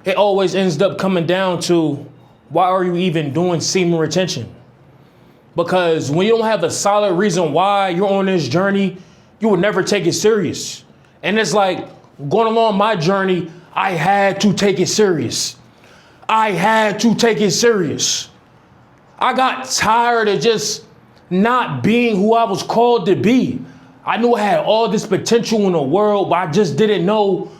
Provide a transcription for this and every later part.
it always ends up coming down to, why are you even doing semen retention? Because when you don't have a solid reason why you're on this journey, you would never take it serious. And it's like, going along my journey, I had to take it serious. I had to take it serious. I got tired of just not being who I was called to be. I knew I had all this potential in the world, but I just didn't know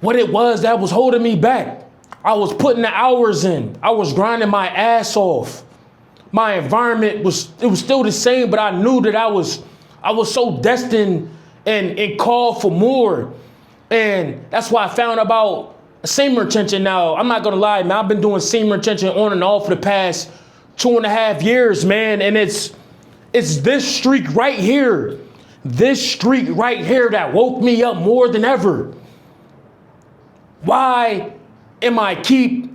what it was that was holding me back. I was putting the hours in. I was grinding my ass off. My environment was still the same, but I knew that I was so destined and called for more. And that's why I found about semen retention now. I'm not gonna lie, man. I've been doing semen retention on and off for the past 2.5 years, man. And it's this streak right here. This streak right here that woke me up more than ever. Why am I keep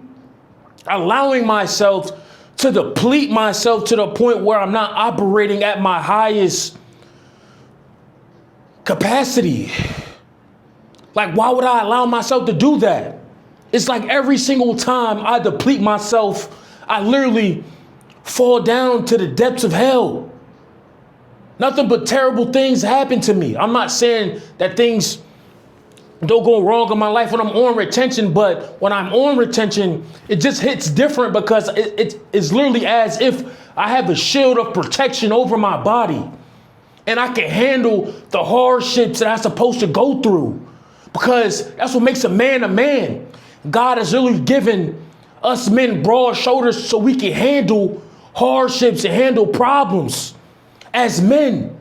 allowing myself to deplete myself to the point where I'm not operating at my highest capacity? Like, why would I allow myself to do that? It's like every single time I deplete myself, I literally fall down to the depths of hell. Nothing but terrible things happen to me. I'm not saying that things don't go wrong in my life when I'm on retention, but when I'm on retention, it just hits different because it's literally as if I have a shield of protection over my body and I can handle the hardships that I'm supposed to go through, because that's what makes a man a man. God has literally given us men broad shoulders so we can handle hardships and handle problems as men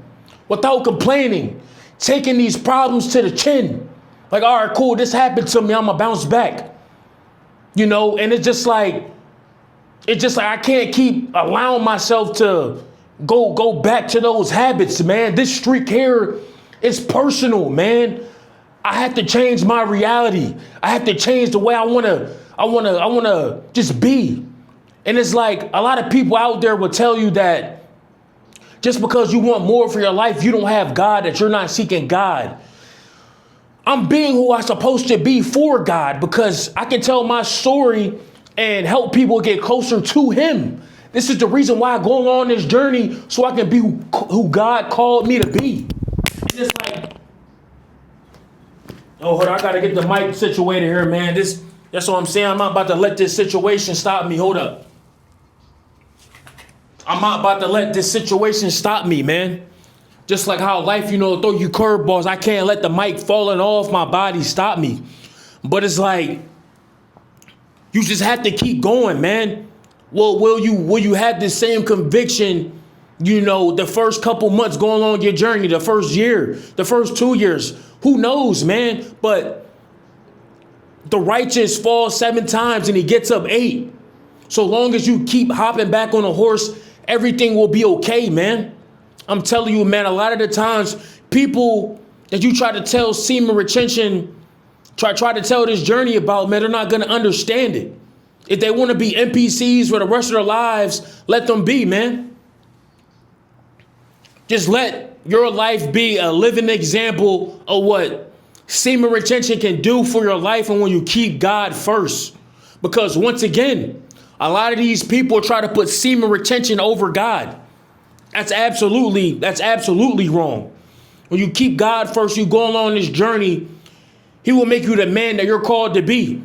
without complaining, taking these problems to the chin. Like, all right, cool, this happened to me, I'm gonna bounce back. You know, and it's just like I can't keep allowing myself to go back to those habits, man. This streak here is personal, man. I have to change my reality. I have to change the way I wanna just be. And it's like a lot of people out there will tell you that just because you want more for your life, you don't have God, that you're not seeking God. I'm being who I'm supposed to be for God, because I can tell my story and help people get closer to Him. This is the reason why I go on this journey, so I can be who God called me to be. It's just like, oh, hold on, I gotta get the mic situated here, man. That's what I'm saying. I'm not about to let this situation stop me. Hold up. I'm not about to let this situation stop me, man. Just like how life, throw you curveballs. I can't let the mic falling off my body stop me. But it's like, you just have to keep going, man. Well, will you have the same conviction, the first couple months going on your journey, the first year, the first 2 years? Who knows, man? But the righteous falls 7 times and he gets up 8. So long as you keep hopping back on a horse, everything will be okay, man. I'm telling you, man, a lot of the times people that you try to tell semen retention, try to tell this journey about, man, they're not going to understand it. If they want to be NPCs for the rest of their lives, let them be, man. Just let your life be a living example of what semen retention can do for your life, and when you keep God first. Because once again, a lot of these people try to put semen retention over God. That's absolutely wrong. When you keep God first, you go along this journey, He will make you the man that you're called to be.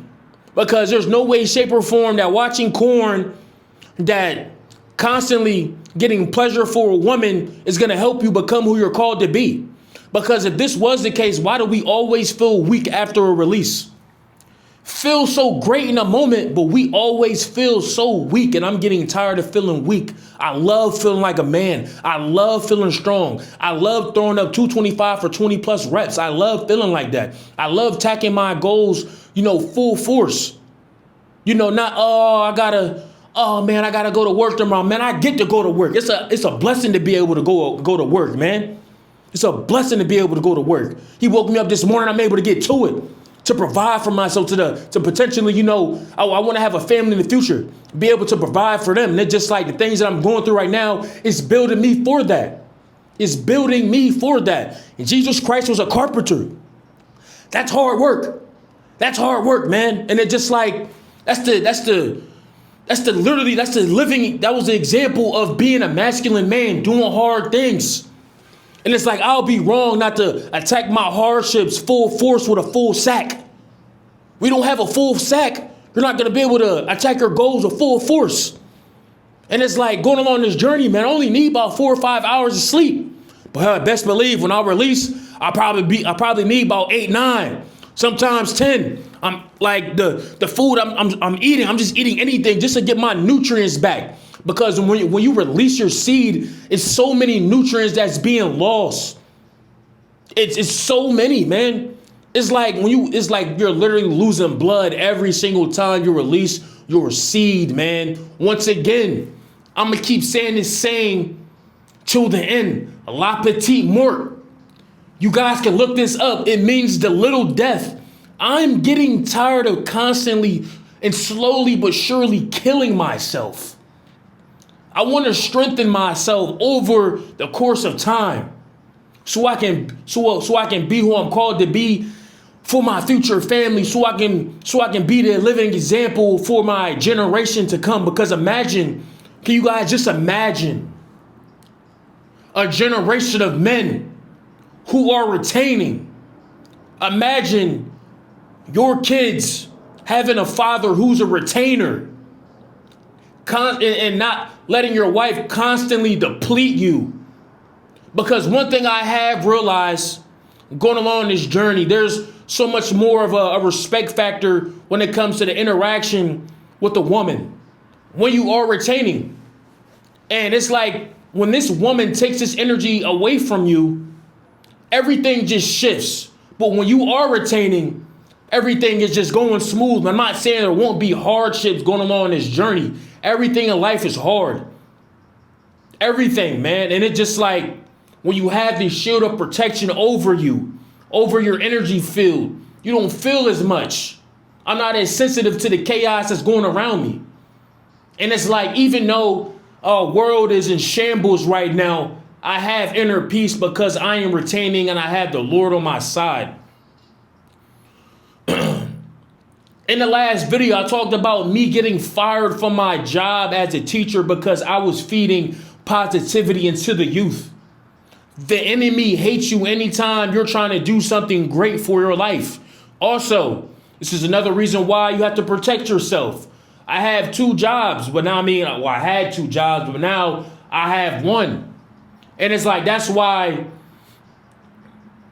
Because there's no way, shape, or form that watching porn, that constantly getting pleasure for a woman is going to help you become who you're called to be. Because if this was the case, why do we always feel weak after a release? Feel so great in a moment, but we always feel so weak, and I'm getting tired of feeling weak. I love feeling like a man. I love feeling strong. I love throwing up 225 for 20 plus reps. I love feeling like that. I love tacking my goals, full force. Not, I gotta go to work tomorrow. Man, I get to go to work. It's a blessing to be able to go to work, man. It's a blessing to be able to go to work. He woke me up this morning. I'm able to get to it, to provide for myself, to potentially, I want to have a family in the future, be able to provide for them. And it's just like the things that I'm going through right now is building me for that. It's building me for that. And Jesus Christ was a carpenter. That's hard work. That's hard work, man. And it just like, that's the living, that was the example of being a masculine man, doing hard things. And it's like, I'll be wrong not to attack my hardships full force with a full sack. We don't have a full sack. You're not going to be able to attack your goals with full force. And it's like going along this journey, man, I only need about 4 or 5 hours of sleep. But best believe when I release, I probably need about 8, 9, sometimes 10. I'm like the food I'm eating, I'm just eating anything just to get my nutrients back. Because when you release your seed, it's so many nutrients that's being lost. It's so many, man. It's like you're literally losing blood every single time you release your seed, man. Once again, I'm gonna keep saying this saying till the end. La petite mort. You guys can look this up. It means the little death. I'm getting tired of constantly and slowly but surely killing myself. I want to strengthen myself over the course of time so I can be who I'm called to be for my future family, so I can be the living example for my generation to come. Because imagine, can you guys just imagine a generation of men who are retaining? Imagine your kids having a father who's a retainer and not letting your wife constantly deplete you. Because one thing I have realized going along this journey, there's so much more of a respect factor when it comes to the interaction with the woman when you are retaining. And it's like when this woman takes this energy away from you, everything just shifts. But when you are retaining, everything is just going smooth. I'm not saying there won't be hardships going along this journey. Everything in life is hard. Everything, man. And it's just like when you have this shield of protection over you, over your energy field, you don't feel as much. I'm not as sensitive to the chaos that's going around me. And it's like, even though our world is in shambles right now, I have inner peace because I am retaining and I have the Lord on my side. In the last video, I talked about me getting fired from my job as a teacher because I was feeding positivity into the youth. The enemy hates you anytime you're trying to do something great for your life. Also, this is another reason why you have to protect yourself. I have 2 jobs, but now I had 2 jobs, but now I have 1. And it's like, that's why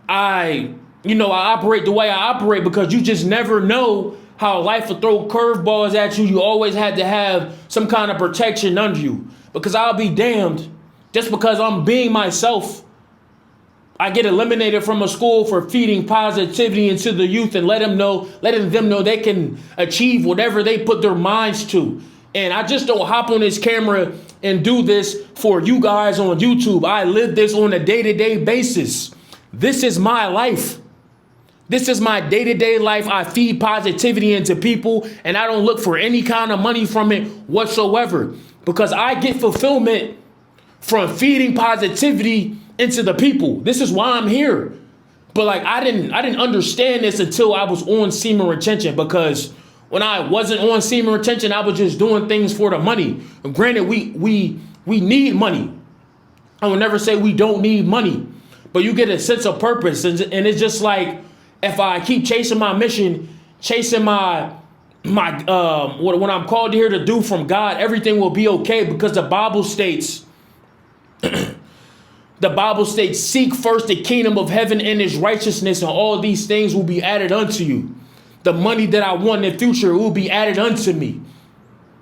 I operate the way I operate, because you just never know how life will throw curveballs at you. You always had to have some kind of protection under you, because I'll be damned, just because I'm being myself, I get eliminated from a school for feeding positivity into the youth and letting them know they can achieve whatever they put their minds to. And I just don't hop on this camera and do this for you guys on YouTube. I live this on a day-to-day basis. This is my life. This is my day-to-day life. I feed positivity into people, and I don't look for any kind of money from it whatsoever, because I get fulfillment from feeding positivity into the people. This is why I'm here. But like, I didn't understand this until I was on semen retention, because when I wasn't on semen retention, I was just doing things for the money. And granted, we need money. I will never say we don't need money, but you get a sense of purpose. And it's just like, if I keep chasing my mission, chasing my what I'm called here to do from God, everything will be okay, because the Bible states, seek first the kingdom of heaven and his righteousness, and all these things will be added unto you. The money that I want in the future, it will be added unto me.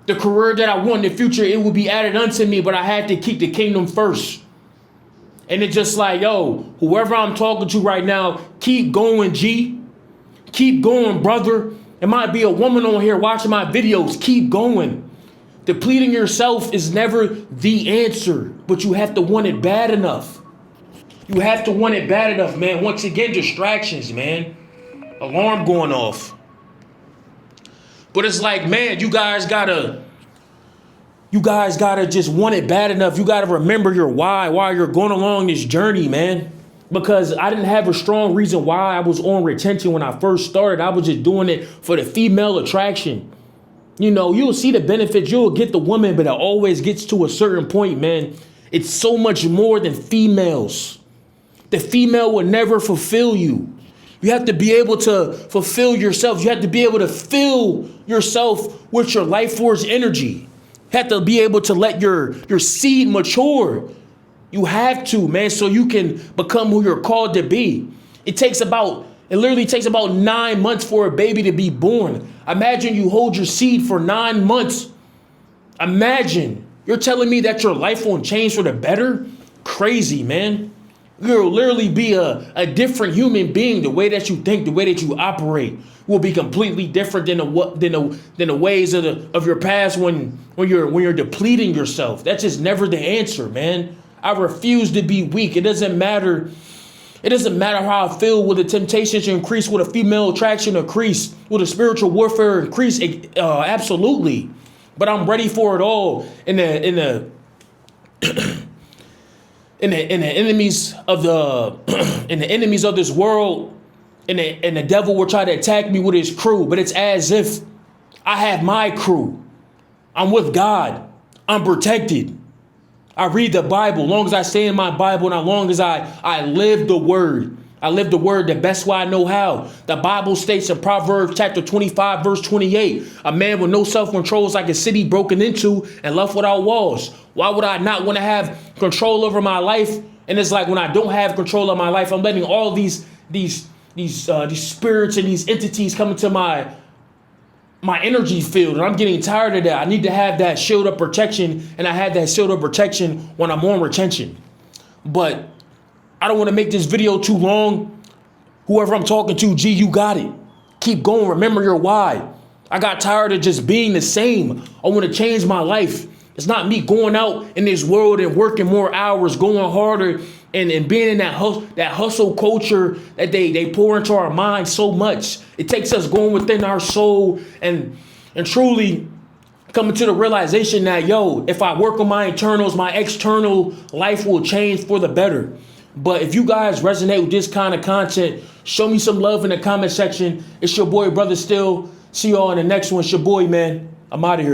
The career that I want in the future, it will be added unto me, but I had to keep the kingdom first. And it's just like, yo, whoever I'm talking to right now, keep going, G. Keep going, brother. It might be a woman on here watching my videos. Keep going. Depleting yourself is never the answer, but you have to want it bad enough. You have to want it bad enough, man. Once again, distractions, man. Alarm going off. But it's like, man, you guys gotta just want it bad enough. You gotta remember your why you're going along this journey, man. because I didn't have a strong reason why I was on retention when I first started. I was just doing it for the female attraction. You know, you'll see the benefits, you'll get the woman, but it always gets to a certain point, man. It's so much more than females. The female will never fulfill you. You have to be able to fulfill yourself. You have to be able to fill yourself with your life force energy. You have to be able to let your seed mature. You have to, man, so you can become who you're called to be. It literally takes about 9 months for a baby to be born. Imagine you hold your seed for 9 months. Imagine. You're telling me that your life won't change for the better? Crazy, man. You'll literally be a different human being. The way that you think, the way that you operate will be completely different than the ways of your past when you're depleting yourself. That's just never the answer, man. I refuse to be weak. It doesn't matter. It doesn't matter how I feel. Will the temptations increase? Will the female attraction increase? Will the spiritual warfare increase? Absolutely. But I'm ready for it all. In the enemies of this world, and the devil will try to attack me with his crew. But it's as if I have my crew. I'm with God. I'm protected. I read the Bible. As long as I stay in my Bible, and as long as I live the word. I live the word the best way I know how. The Bible states in Proverbs chapter 25, verse 28, a man with no self-control is like a city broken into and left without walls. Why would I not want to have control over my life? And it's like when I don't have control of my life, I'm letting all these spirits and these entities come into my energy field, and I'm getting tired of that. I need to have that shield of protection, and I have that shield of protection when I'm on retention. But I don't want to make this video too long. Whoever I'm talking to, G, you got it. Keep going. Remember your why. I got tired of just being the same. I want to change my life. It's not me going out in this world and working more hours, going harder, and being in that hustle culture that they pour into our minds so much. It takes us going within our soul and truly coming to the realization that, yo, if I work on my internals, my external life will change for the better. But if you guys resonate with this kind of content, show me some love in the comment section. It's your boy, Brother Still. See y'all in the next one. It's your boy, man. I'm out of here.